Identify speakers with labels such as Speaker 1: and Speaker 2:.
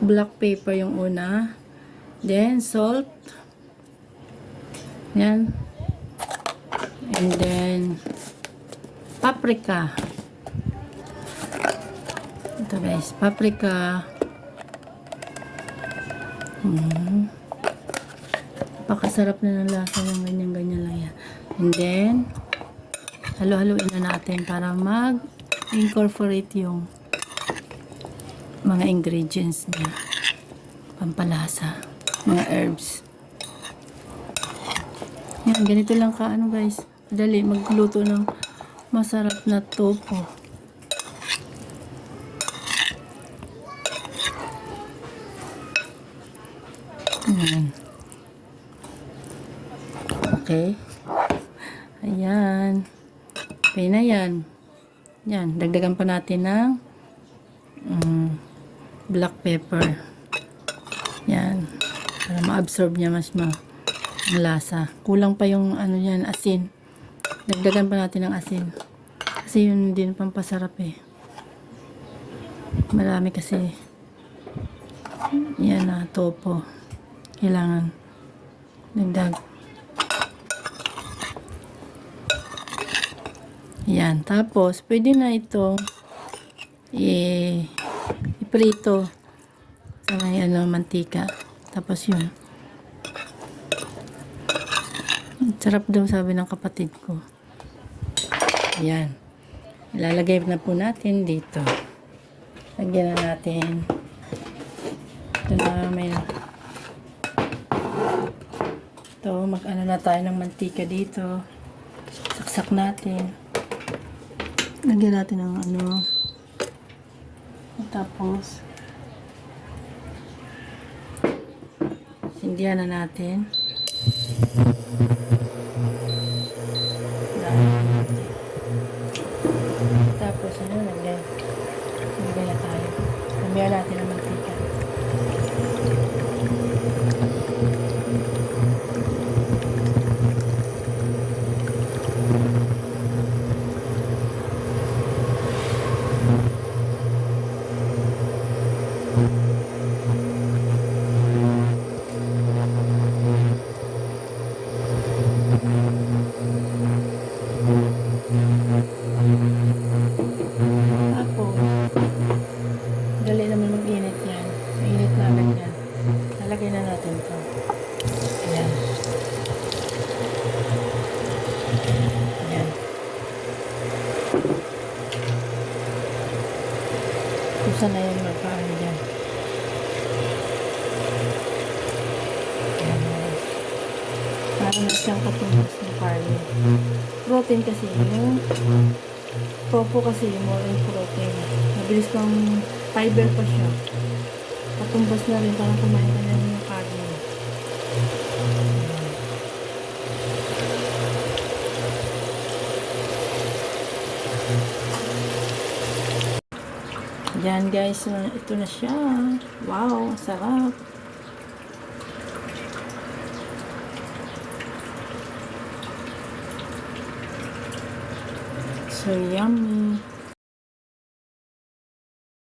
Speaker 1: black pepper yung una. Then, salt. Yan. And then, paprika. Ito guys, paprika. Pakasarap na ng lasa ng ganyan-ganyan lang yan. And then, halo-haloin na natin para mag-incorporate yung mga ingredients niya. Pampalasa. Mga herbs. Yan, ganito lang ka, ano guys. Madali, magluto ng masarap na tofu. Ayan. Okay. Ayan. Okay na yan. Yan. Dagdagan pa natin ng black pepper. Yan. Para ma-absorb niya mas ang lasa. Kulang pa yung ano yan, asin. Dagdagan pa natin ng asin. Kasi yun din pampasarap eh. Marami kasi. Yan na, topo. Kailangan dagdag. Yan. Tapos, pwede na ito iprito sa may mantika. Tapos yun. Sarap daw sabi ng kapatid ko. Yan. Ilalagay na po natin dito. Lagyan na natin. Ito na may mag-ano na tayo ng mantika dito. Saksak natin. Lagyan natin ng ano. Tapos sindihan na natin. Tapos ano, lagyan na tayo. Lagyan natin ng mantika. Dali naman mag-init yan. Mainit na agad yan. Lalagay na natin ito. Ayan. Ayan. Kusa na yan magpaano dyan. Ayan. Parang na siyang katumbas ng carne. Protein kasi yung tofu kasi more in protein. Mabilis pang fiber pa siya. Katumbas na rin parang kumain ka na yung carne. Yan guys, ito na siya. Wow, sarap. So yummy.